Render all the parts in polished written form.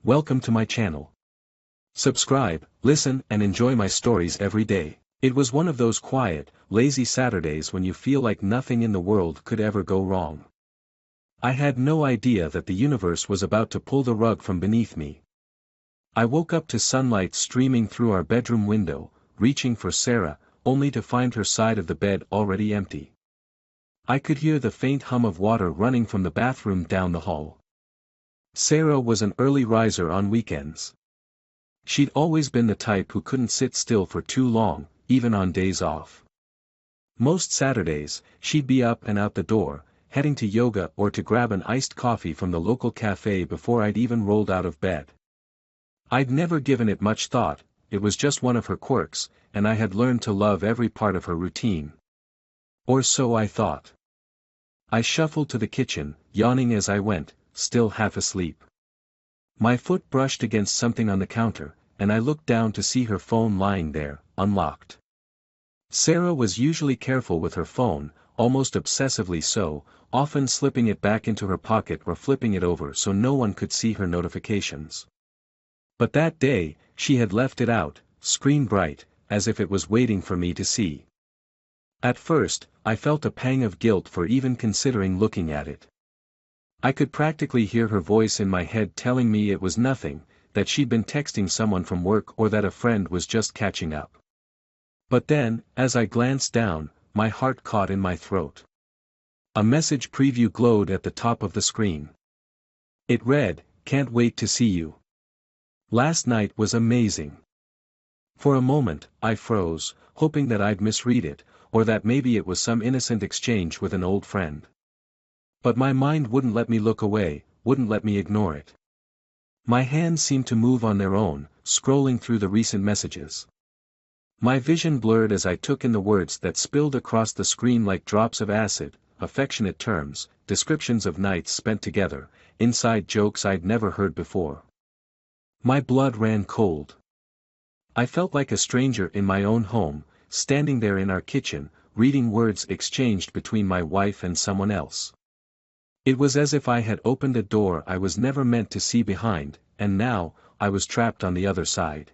Welcome to my channel. Subscribe, listen and enjoy my stories every day. It was one of those quiet, lazy Saturdays when you feel like nothing in the world could ever go wrong. I had no idea that the universe was about to pull the rug from beneath me. I woke up to sunlight streaming through our bedroom window, reaching for Sarah, only to find her side of the bed already empty. I could hear the faint hum of water running from the bathroom down the hall. Sarah was an early riser on weekends. She'd always been the type who couldn't sit still for too long, even on days off. Most Saturdays, she'd be up and out the door, heading to yoga or to grab an iced coffee from the local cafe before I'd even rolled out of bed. I'd never given it much thought, it was just one of her quirks, and I had learned to love every part of her routine. Or so I thought. I shuffled to the kitchen, yawning as I went, still half asleep. My foot brushed against something on the counter, and I looked down to see her phone lying there, unlocked. Sarah was usually careful with her phone, almost obsessively so, often slipping it back into her pocket or flipping it over so no one could see her notifications. But that day, she had left it out, screen bright, as if it was waiting for me to see. At first, I felt a pang of guilt for even considering looking at it. I could practically hear her voice in my head telling me it was nothing, that she'd been texting someone from work or that a friend was just catching up. But then, as I glanced down, my heart caught in my throat. A message preview glowed at the top of the screen. It read, "Can't wait to see you. Last night was amazing." For a moment, I froze, hoping that I'd misread it, or that maybe it was some innocent exchange with an old friend. But my mind wouldn't let me look away, wouldn't let me ignore it. My hands seemed to move on their own, scrolling through the recent messages. My vision blurred as I took in the words that spilled across the screen like drops of acid, affectionate terms, descriptions of nights spent together, inside jokes I'd never heard before. My blood ran cold. I felt like a stranger in my own home, standing there in our kitchen, reading words exchanged between my wife and someone else. It was as if I had opened a door I was never meant to see behind, and now, I was trapped on the other side.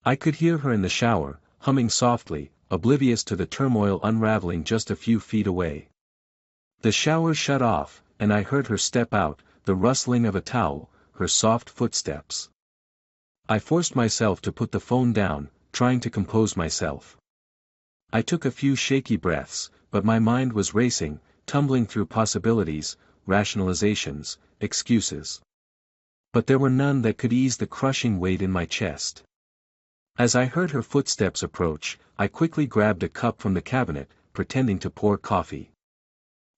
I could hear her in the shower, humming softly, oblivious to the turmoil unraveling just a few feet away. The shower shut off, and I heard her step out, the rustling of a towel, her soft footsteps. I forced myself to put the phone down, trying to compose myself. I took a few shaky breaths, but my mind was racing, tumbling through possibilities, rationalizations, excuses. But there were none that could ease the crushing weight in my chest. As I heard her footsteps approach, I quickly grabbed a cup from the cabinet, pretending to pour coffee.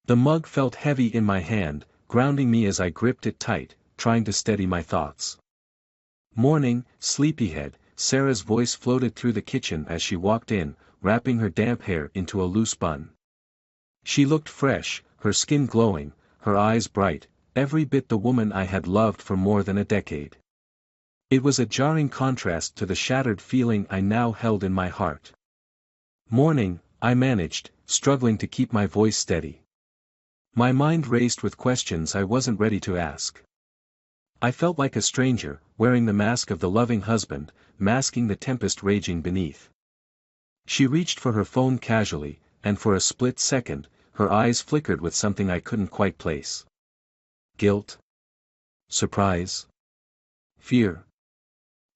The mug felt heavy in my hand, grounding me as I gripped it tight, trying to steady my thoughts. "Morning, sleepyhead," Sarah's voice floated through the kitchen as she walked in, wrapping her damp hair into a loose bun. She looked fresh, her skin glowing, her eyes bright, every bit the woman I had loved for more than a decade. It was a jarring contrast to the shattered feeling I now held in my heart. "Morning," I managed, struggling to keep my voice steady. My mind raced with questions I wasn't ready to ask. I felt like a stranger, wearing the mask of the loving husband, masking the tempest raging beneath. She reached for her phone casually, and for a split second, her eyes flickered with something I couldn't quite place. Guilt? Surprise? Fear?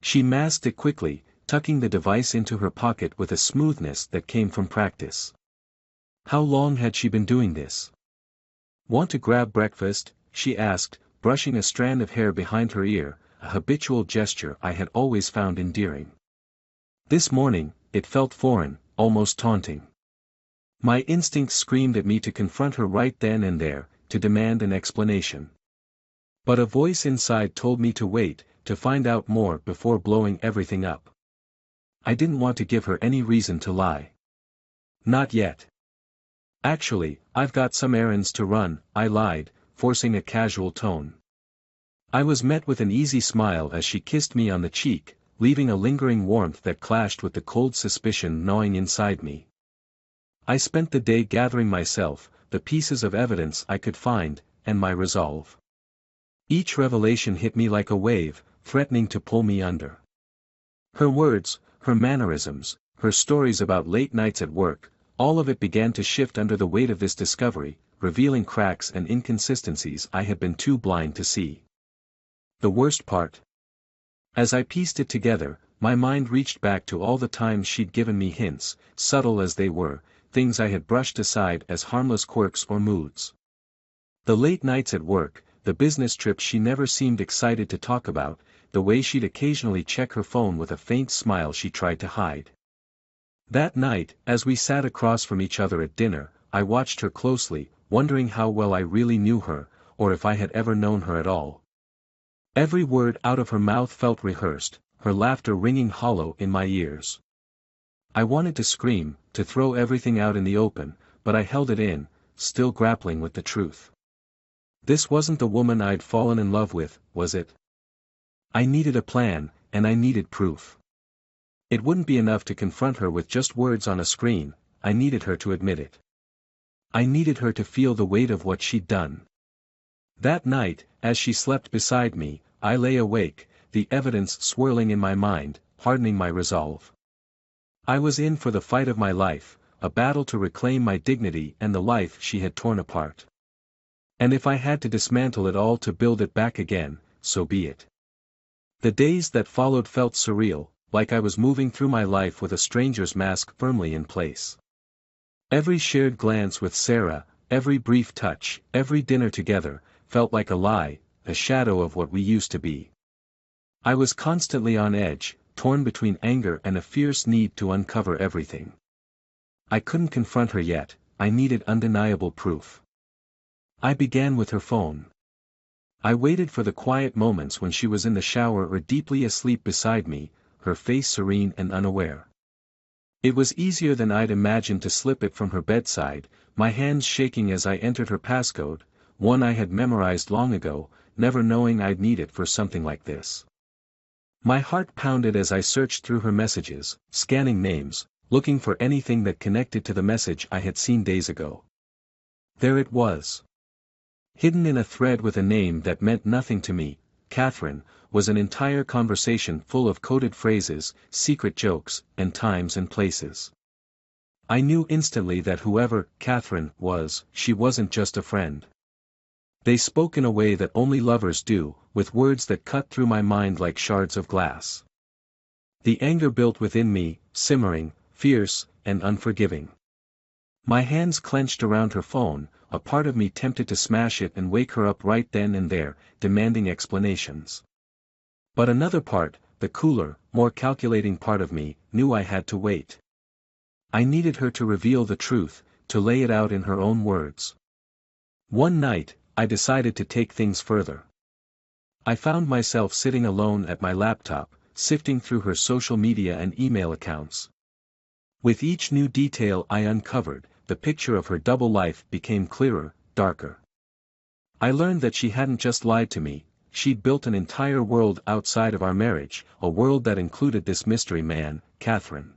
She masked it quickly, tucking the device into her pocket with a smoothness that came from practice. How long had she been doing this? "Want to grab breakfast?" she asked, brushing a strand of hair behind her ear, a habitual gesture I had always found endearing. This morning, it felt foreign, almost taunting. My instincts screamed at me to confront her right then and there, to demand an explanation. But a voice inside told me to wait, to find out more before blowing everything up. I didn't want to give her any reason to lie. "Not yet. Actually, I've got some errands to run," I lied, forcing a casual tone. I was met with an easy smile as she kissed me on the cheek, leaving a lingering warmth that clashed with the cold suspicion gnawing inside me. I spent the day gathering myself, the pieces of evidence I could find, and my resolve. Each revelation hit me like a wave, threatening to pull me under. Her words, her mannerisms, her stories about late nights at work, all of it began to shift under the weight of this discovery, revealing cracks and inconsistencies I had been too blind to see. The worst part? As I pieced it together, my mind reached back to all the times she'd given me hints, subtle as they were, things I had brushed aside as harmless quirks or moods. The late nights at work, the business trips she never seemed excited to talk about, the way she'd occasionally check her phone with a faint smile she tried to hide. That night, as we sat across from each other at dinner, I watched her closely, wondering how well I really knew her, or if I had ever known her at all. Every word out of her mouth felt rehearsed, her laughter ringing hollow in my ears. I wanted to scream, to throw everything out in the open, but I held it in, still grappling with the truth. This wasn't the woman I'd fallen in love with, was it? I needed a plan, and I needed proof. It wouldn't be enough to confront her with just words on a screen, I needed her to admit it. I needed her to feel the weight of what she'd done. That night, as she slept beside me, I lay awake, the evidence swirling in my mind, hardening my resolve. I was in for the fight of my life, a battle to reclaim my dignity and the life she had torn apart. And if I had to dismantle it all to build it back again, so be it. The days that followed felt surreal, like I was moving through my life with a stranger's mask firmly in place. Every shared glance with Sarah, every brief touch, every dinner together, felt like a lie, a shadow of what we used to be. I was constantly on edge, torn between anger and a fierce need to uncover everything. I couldn't confront her yet, I needed undeniable proof. I began with her phone. I waited for the quiet moments when she was in the shower or deeply asleep beside me, her face serene and unaware. It was easier than I'd imagined to slip it from her bedside, my hands shaking as I entered her passcode, one I had memorized long ago, never knowing I'd need it for something like this. My heart pounded as I searched through her messages, scanning names, looking for anything that connected to the message I had seen days ago. There it was. Hidden in a thread with a name that meant nothing to me, Catherine, was an entire conversation full of coded phrases, secret jokes, and times and places. I knew instantly that whoever Catherine was, she wasn't just a friend. They spoke in a way that only lovers do, with words that cut through my mind like shards of glass. The anger built within me, simmering, fierce, and unforgiving. My hands clenched around her phone, a part of me tempted to smash it and wake her up right then and there, demanding explanations. But another part, the cooler, more calculating part of me, knew I had to wait. I needed her to reveal the truth, to lay it out in her own words. One night, I decided to take things further. I found myself sitting alone at my laptop, sifting through her social media and email accounts. With each new detail I uncovered, the picture of her double life became clearer, darker. I learned that she hadn't just lied to me, she'd built an entire world outside of our marriage, a world that included this mystery man, Catherine.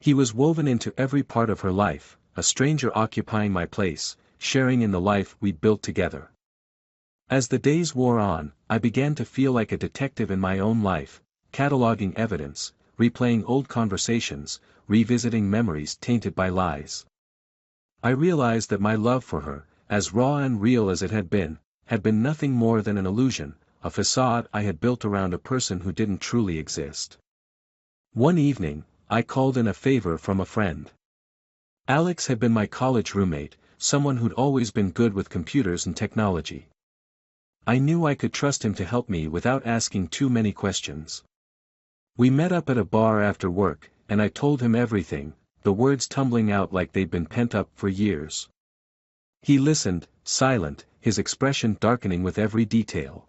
He was woven into every part of her life, a stranger occupying my place, sharing in the life we'd built together. As the days wore on, I began to feel like a detective in my own life, cataloging evidence, replaying old conversations, revisiting memories tainted by lies. I realized that my love for her, as raw and real as it had been nothing more than an illusion, a facade I had built around a person who didn't truly exist. One evening, I called in a favor from a friend. Alex had been my college roommate, someone who'd always been good with computers and technology. I knew I could trust him to help me without asking too many questions. We met up at a bar after work, and I told him everything, the words tumbling out like they'd been pent up for years. He listened, silent, his expression darkening with every detail.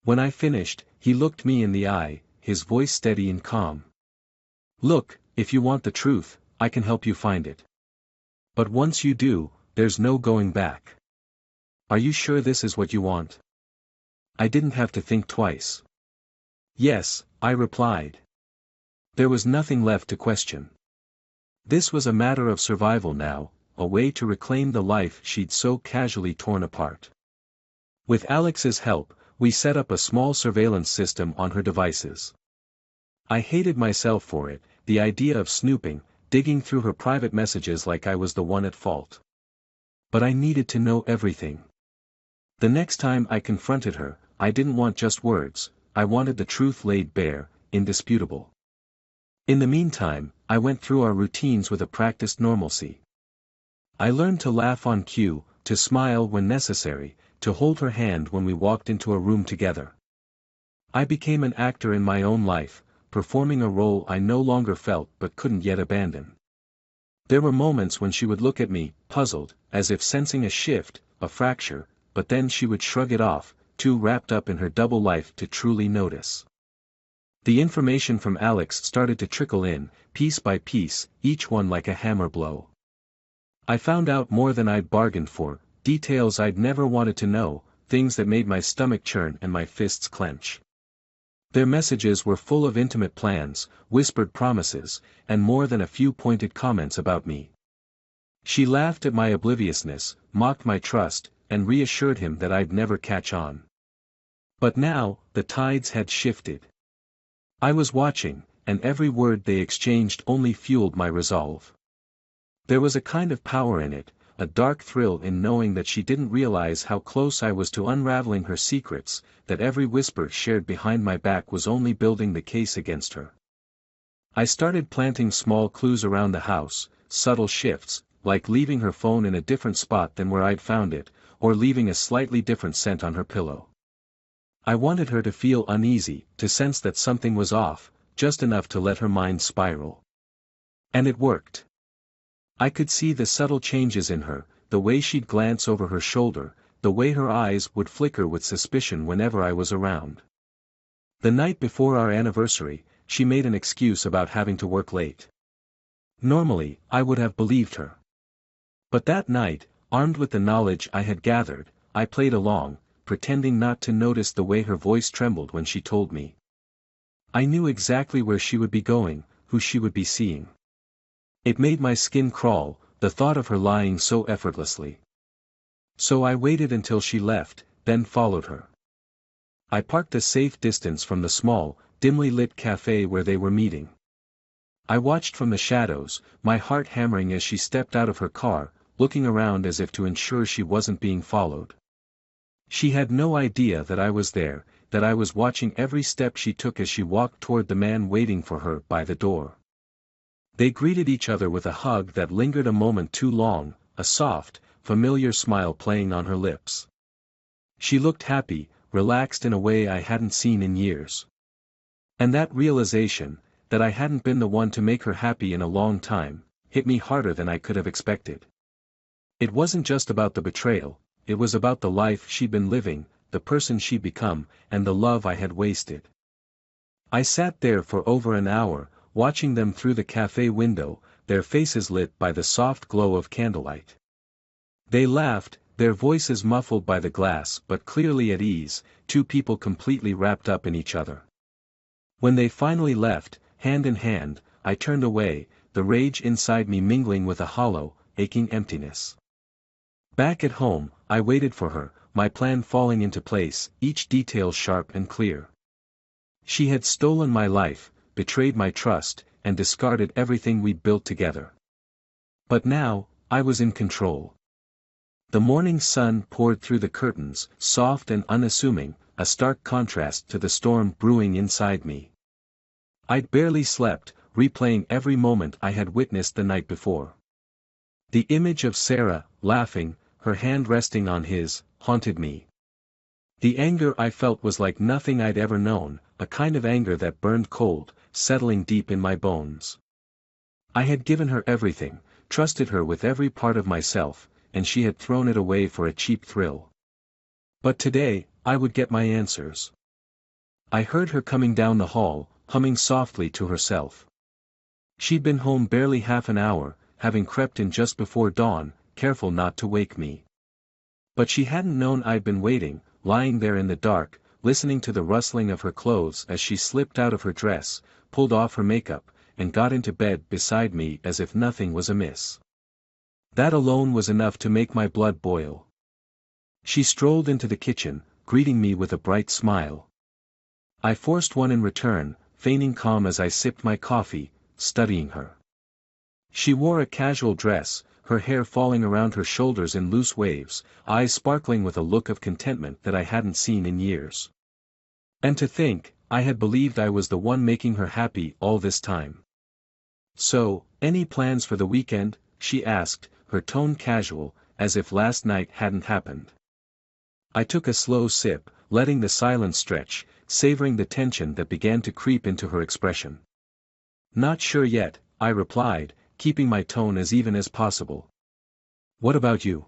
When I finished, he looked me in the eye, his voice steady and calm. "Look, if you want the truth, I can help you find it. But once you do, there's no going back. Are you sure this is what you want?" I didn't have to think twice. "Yes," I replied. There was nothing left to question. This was a matter of survival now, a way to reclaim the life she'd so casually torn apart. With Alex's help, we set up a small surveillance system on her devices. I hated myself for it, the idea of snooping, digging through her private messages like I was the one at fault. But I needed to know everything. The next time I confronted her, I didn't want just words, I wanted the truth laid bare, indisputable. In the meantime, I went through our routines with a practiced normalcy. I learned to laugh on cue, to smile when necessary, to hold her hand when we walked into a room together. I became an actor in my own life, performing a role I no longer felt but couldn't yet abandon. There were moments when she would look at me, puzzled, as if sensing a shift, a fracture, but then she would shrug it off, too wrapped up in her double life to truly notice. The information from Alex started to trickle in, piece by piece, each one like a hammer blow. I found out more than I'd bargained for, details I'd never wanted to know, things that made my stomach churn and my fists clench. Their messages were full of intimate plans, whispered promises, and more than a few pointed comments about me. She laughed at my obliviousness, mocked my trust, and reassured him that I'd never catch on. But now, the tides had shifted. I was watching, and every word they exchanged only fueled my resolve. There was a kind of power in it, a dark thrill in knowing that she didn't realize how close I was to unraveling her secrets, that every whisper shared behind my back was only building the case against her. I started planting small clues around the house, subtle shifts, like leaving her phone in a different spot than where I'd found it, or leaving a slightly different scent on her pillow. I wanted her to feel uneasy, to sense that something was off, just enough to let her mind spiral. And it worked. I could see the subtle changes in her, the way she'd glance over her shoulder, the way her eyes would flicker with suspicion whenever I was around. The night before our anniversary, she made an excuse about having to work late. Normally, I would have believed her. But that night, armed with the knowledge I had gathered, I played along, pretending not to notice the way her voice trembled when she told me. I knew exactly where she would be going, who she would be seeing. It made my skin crawl, the thought of her lying so effortlessly. So I waited until she left, then followed her. I parked a safe distance from the small, dimly lit cafe where they were meeting. I watched from the shadows, my heart hammering as she stepped out of her car, looking around as if to ensure she wasn't being followed. She had no idea that I was there, that I was watching every step she took as she walked toward the man waiting for her by the door. They greeted each other with a hug that lingered a moment too long, a soft, familiar smile playing on her lips. She looked happy, relaxed in a way I hadn't seen in years. And that realization, that I hadn't been the one to make her happy in a long time, hit me harder than I could have expected. It wasn't just about the betrayal, it was about the life she'd been living, the person she'd become, and the love I had wasted. I sat there for over an hour, watching them through the cafe window, their faces lit by the soft glow of candlelight. They laughed, their voices muffled by the glass but clearly at ease, two people completely wrapped up in each other. When they finally left, hand in hand, I turned away, the rage inside me mingling with a hollow, aching emptiness. Back at home, I waited for her, my plan falling into place, each detail sharp and clear. She had stolen my life, betrayed my trust, and discarded everything we'd built together. But now, I was in control. The morning sun poured through the curtains, soft and unassuming, a stark contrast to the storm brewing inside me. I'd barely slept, replaying every moment I had witnessed the night before. The image of Sarah, laughing, her hand resting on his, haunted me. The anger I felt was like nothing I'd ever known, a kind of anger that burned cold, settling deep in my bones. I had given her everything, trusted her with every part of myself, and she had thrown it away for a cheap thrill. But today, I would get my answers. I heard her coming down the hall, humming softly to herself. She'd been home barely half an hour, having crept in just before dawn, careful not to wake me. But she hadn't known I'd been waiting, lying there in the dark, listening to the rustling of her clothes as she slipped out of her dress, pulled off her makeup, and got into bed beside me as if nothing was amiss. That alone was enough to make my blood boil. She strolled into the kitchen, greeting me with a bright smile. I forced one in return, feigning calm as I sipped my coffee, studying her. She wore a casual dress, her hair falling around her shoulders in loose waves, eyes sparkling with a look of contentment that I hadn't seen in years. And to think, I had believed I was the one making her happy all this time. "So, any plans for the weekend?" she asked, her tone casual, as if last night hadn't happened. I took a slow sip, letting the silence stretch, savoring the tension that began to creep into her expression. "Not sure yet," I replied, keeping my tone as even as possible. "What about you?"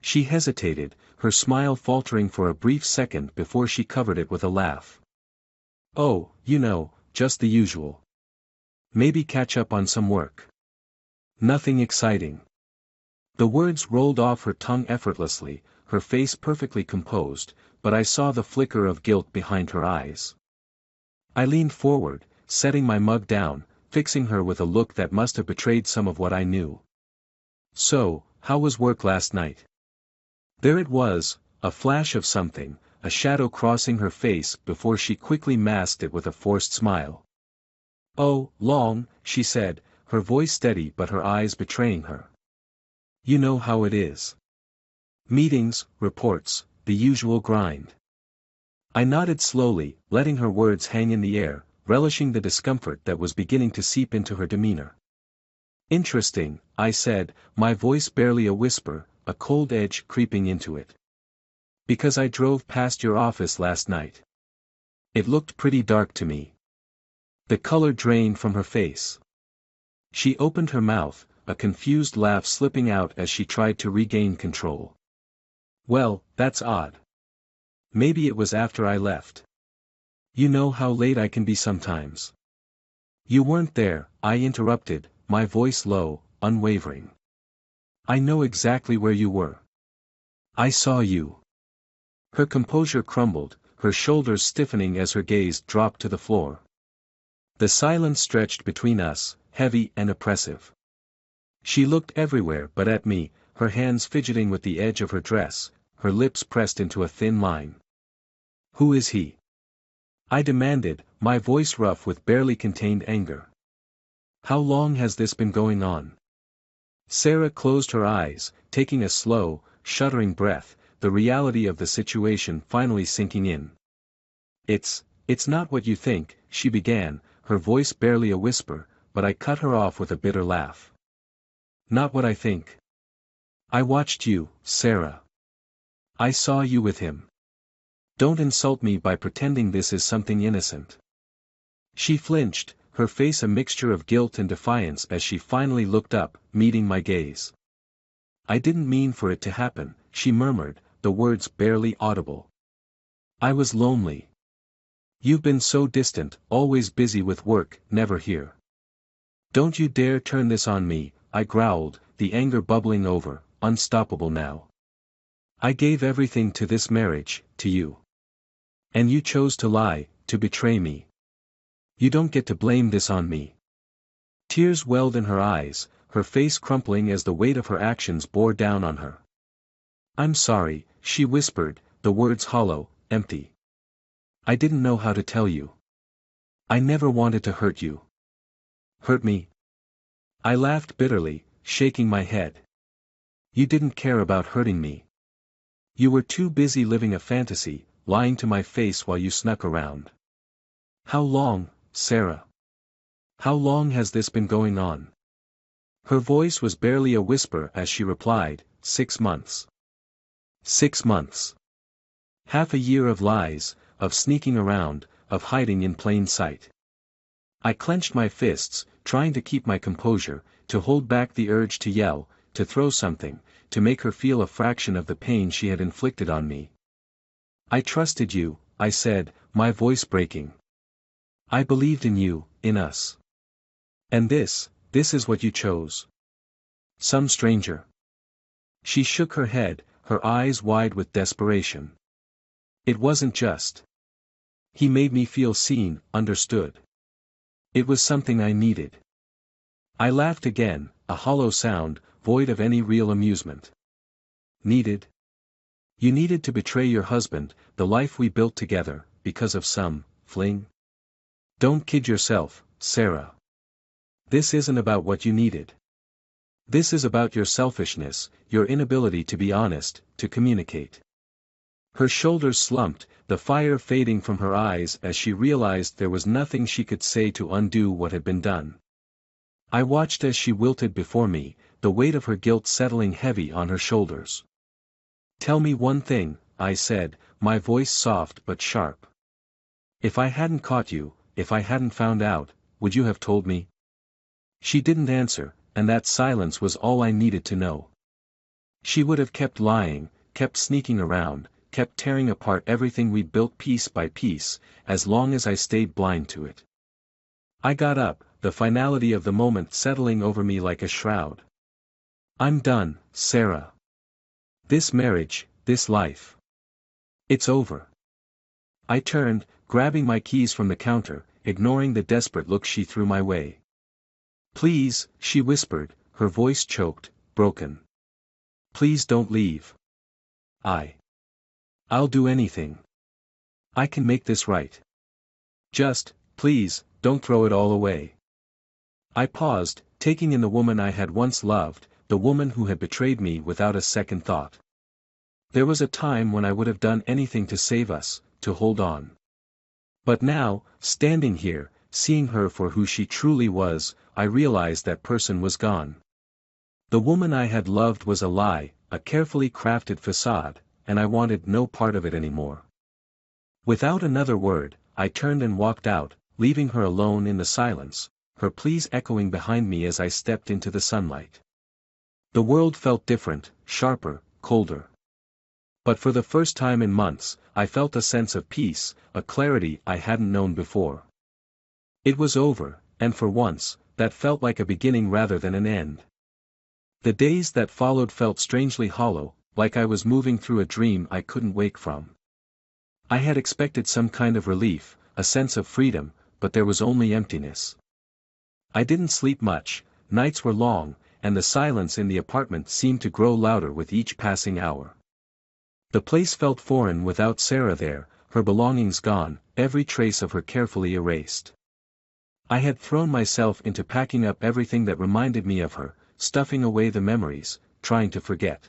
She hesitated, her smile faltering for a brief second before she covered it with a laugh. "Oh, just the usual. Maybe catch up on some work. Nothing exciting." The words rolled off her tongue effortlessly, her face perfectly composed, but I saw the flicker of guilt behind her eyes. I leaned forward, setting my mug down, fixing her with a look that must have betrayed some of what I knew. "So, how was work last night?" There it was, a flash of something, a shadow crossing her face before she quickly masked it with a forced smile. "Oh, long," she said, her voice steady but her eyes betraying her. "You know how it is. Meetings, reports, the usual grind." I nodded slowly, letting her words hang in the air, relishing the discomfort that was beginning to seep into her demeanor. "Interesting," I said, my voice barely a whisper, a cold edge creeping into it. "Because I drove past your office last night. It looked pretty dark to me." The color drained from her face. She opened her mouth, a confused laugh slipping out as she tried to regain control. "Well, that's odd. Maybe it was after I left. You know how late I can be sometimes." "You weren't there," I interrupted, my voice low, unwavering. "I know exactly where you were. I saw you." Her composure crumbled, her shoulders stiffening as her gaze dropped to the floor. The silence stretched between us, heavy and oppressive. She looked everywhere but at me, her hands fidgeting with the edge of her dress, her lips pressed into a thin line. "Who is he?" I demanded, my voice rough with barely contained anger. "How long has this been going on?" Sarah closed her eyes, taking a slow, shuddering breath, the reality of the situation finally sinking in. It's not what you think," she began, her voice barely a whisper, but I cut her off with a bitter laugh. "Not what I think. I watched you, Sarah. I saw you with him. Don't insult me by pretending this is something innocent." She flinched, her face a mixture of guilt and defiance as she finally looked up, meeting my gaze. "I didn't mean for it to happen," she murmured, the words barely audible. "I was lonely. You've been so distant, always busy with work, never here." "Don't you dare turn this on me," I growled, the anger bubbling over, unstoppable now. "I gave everything to this marriage, to you. And you chose to lie, to betray me. You don't get to blame this on me." Tears welled in her eyes, her face crumpling as the weight of her actions bore down on her. "I'm sorry," she whispered, the words hollow, empty. "I didn't know how to tell you. I never wanted to hurt you." "Hurt me?" I laughed bitterly, shaking my head. "You didn't care about hurting me. You were too busy living a fantasy, lying to my face while you snuck around." "How long, Sarah? How long has this been going on?" Her voice was barely a whisper as she replied, 6 months. 6 months. Half a year of lies, of sneaking around, of hiding in plain sight. I clenched my fists, trying to keep my composure, to hold back the urge to yell, to throw something, to make her feel a fraction of the pain she had inflicted on me. "I trusted you," I said, my voice breaking. "I believed in you, in us. And this is what you chose. Some stranger." She shook her head, her eyes wide with desperation. "It wasn't just. He made me feel seen, understood. It was something I needed." I laughed again, a hollow sound, void of any real amusement. "Needed? You needed to betray your husband, the life we built together, because of some fling? Don't kid yourself, Sarah. This isn't about what you needed. This is about your selfishness, your inability to be honest, to communicate. Her shoulders slumped, the fire fading from her eyes as she realized there was nothing she could say to undo what had been done. I watched as she wilted before me, the weight of her guilt settling heavy on her shoulders. Tell me one thing, I said, my voice soft but sharp. If I hadn't caught you, if I hadn't found out, would you have told me? She didn't answer, and that silence was all I needed to know. She would have kept lying, kept sneaking around, kept tearing apart everything we'd built piece by piece, as long as I stayed blind to it. I got up, the finality of the moment settling over me like a shroud. I'm done, Sarah. This marriage, this life. It's over. I turned, grabbing my keys from the counter, ignoring the desperate look she threw my way. Please, she whispered, her voice choked, broken. Please don't leave. I'll do anything. I can make this right. Just, please, don't throw it all away. I paused, taking in the woman I had once loved, the woman who had betrayed me without a second thought. There was a time when I would have done anything to save us, to hold on. But now, standing here, seeing her for who she truly was, I realized that person was gone. The woman I had loved was a lie, a carefully crafted facade, and I wanted no part of it anymore. Without another word, I turned and walked out, leaving her alone in the silence, her pleas echoing behind me as I stepped into the sunlight. The world felt different, sharper, colder. But for the first time in months, I felt a sense of peace, a clarity I hadn't known before. It was over, and for once, that felt like a beginning rather than an end. The days that followed felt strangely hollow, like I was moving through a dream I couldn't wake from. I had expected some kind of relief, a sense of freedom, but there was only emptiness. I didn't sleep much, nights were long, and the silence in the apartment seemed to grow louder with each passing hour. The place felt foreign without Sarah there, her belongings gone, every trace of her carefully erased. I had thrown myself into packing up everything that reminded me of her, stuffing away the memories, trying to forget.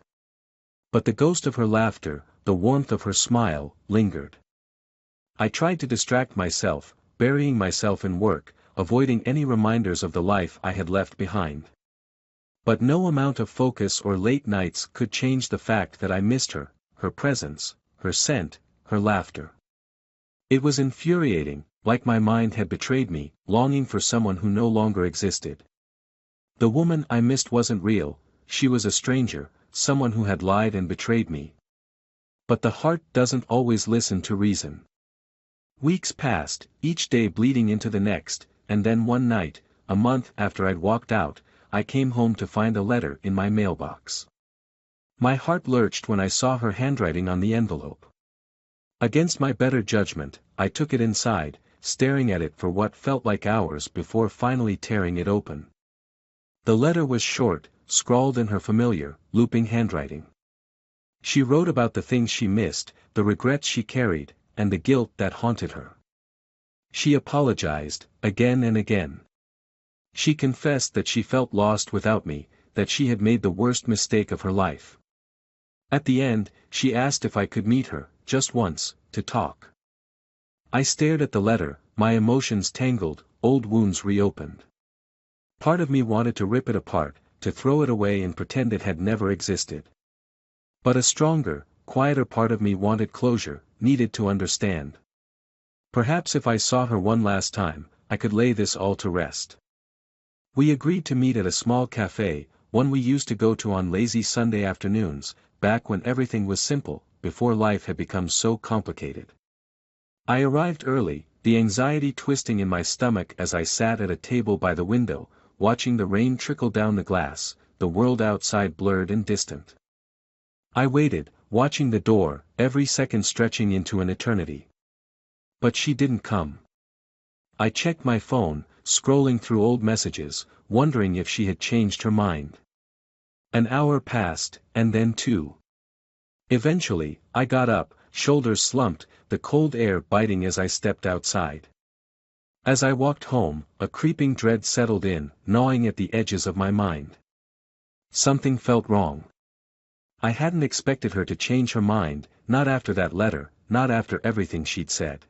But the ghost of her laughter, the warmth of her smile, lingered. I tried to distract myself, burying myself in work, avoiding any reminders of the life I had left behind. But no amount of focus or late nights could change the fact that I missed her presence, her scent, her laughter. It was infuriating, like my mind had betrayed me, longing for someone who no longer existed. The woman I missed wasn't real, she was a stranger, someone who had lied and betrayed me. But the heart doesn't always listen to reason. Weeks passed, each day bleeding into the next, and then one night, a month after I'd walked out, I came home to find a letter in my mailbox. My heart lurched when I saw her handwriting on the envelope. Against my better judgment, I took it inside, staring at it for what felt like hours before finally tearing it open. The letter was short, scrawled in her familiar, looping handwriting. She wrote about the things she missed, the regrets she carried, and the guilt that haunted her. She apologized, again and again. She confessed that she felt lost without me, that she had made the worst mistake of her life. At the end, she asked if I could meet her, just once, to talk. I stared at the letter, my emotions tangled, old wounds reopened. Part of me wanted to rip it apart, to throw it away and pretend it had never existed. But a stronger, quieter part of me wanted closure, needed to understand. Perhaps if I saw her one last time, I could lay this all to rest. We agreed to meet at a small cafe, one we used to go to on lazy Sunday afternoons, back when everything was simple, before life had become so complicated. I arrived early, the anxiety twisting in my stomach as I sat at a table by the window, watching the rain trickle down the glass, the world outside blurred and distant. I waited, watching the door, every second stretching into an eternity. But she didn't come. I checked my phone, scrolling through old messages, wondering if she had changed her mind. An hour passed, and then two. Eventually, I got up, shoulders slumped, the cold air biting as I stepped outside. As I walked home, a creeping dread settled in, gnawing at the edges of my mind. Something felt wrong. I hadn't expected her to change her mind, not after that letter, not after everything she'd said.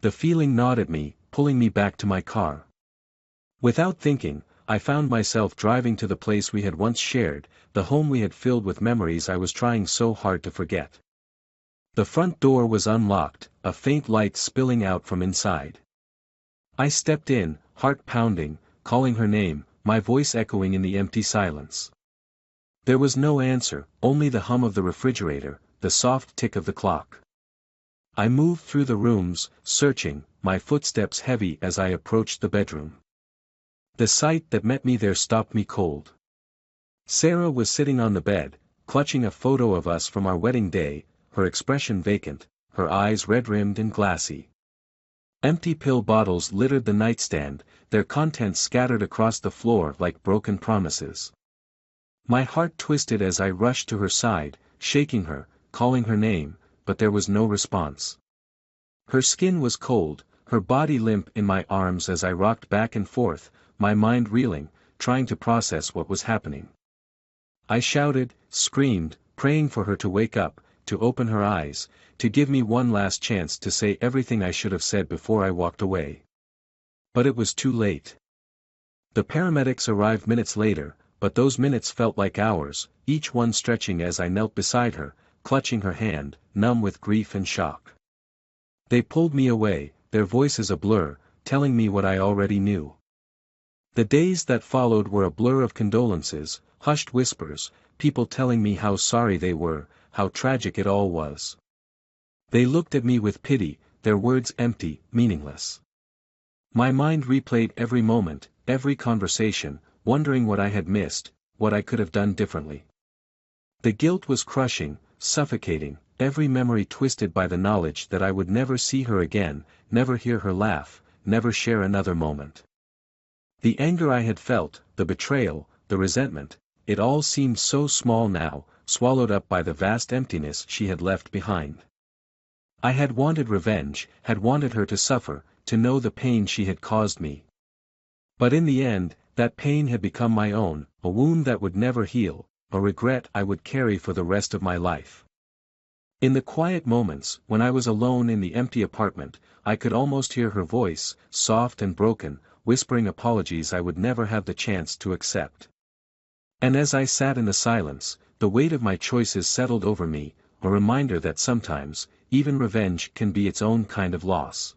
The feeling gnawed at me, pulling me back to my car. Without thinking, I found myself driving to the place we had once shared, the home we had filled with memories I was trying so hard to forget. The front door was unlocked, a faint light spilling out from inside. I stepped in, heart pounding, calling her name, my voice echoing in the empty silence. There was no answer, only the hum of the refrigerator, the soft tick of the clock. I moved through the rooms, searching, my footsteps heavy as I approached the bedroom. The sight that met me there stopped me cold. Sarah was sitting on the bed, clutching a photo of us from our wedding day, her expression vacant, her eyes red-rimmed and glassy. Empty pill bottles littered the nightstand, their contents scattered across the floor like broken promises. My heart twisted as I rushed to her side, shaking her, calling her name, but there was no response. Her skin was cold, her body limp in my arms as I rocked back and forth, my mind reeling, trying to process what was happening. I shouted, screamed, praying for her to wake up, to open her eyes, to give me one last chance to say everything I should have said before I walked away. But it was too late. The paramedics arrived minutes later, but those minutes felt like hours, each one stretching as I knelt beside her, clutching her hand, numb with grief and shock. They pulled me away, their voices a blur, telling me what I already knew. The days that followed were a blur of condolences, hushed whispers, people telling me how sorry they were, how tragic it all was. They looked at me with pity, their words empty, meaningless. My mind replayed every moment, every conversation, wondering what I had missed, what I could have done differently. The guilt was crushing, suffocating, every memory twisted by the knowledge that I would never see her again, never hear her laugh, never share another moment. The anger I had felt, the betrayal, the resentment, it all seemed so small now, swallowed up by the vast emptiness she had left behind. I had wanted revenge, had wanted her to suffer, to know the pain she had caused me. But in the end, that pain had become my own, a wound that would never heal, a regret I would carry for the rest of my life. In the quiet moments, when I was alone in the empty apartment, I could almost hear her voice, soft and broken, whispering apologies I would never have the chance to accept. And as I sat in the silence, the weight of my choices settled over me, a reminder that sometimes, even revenge can be its own kind of loss.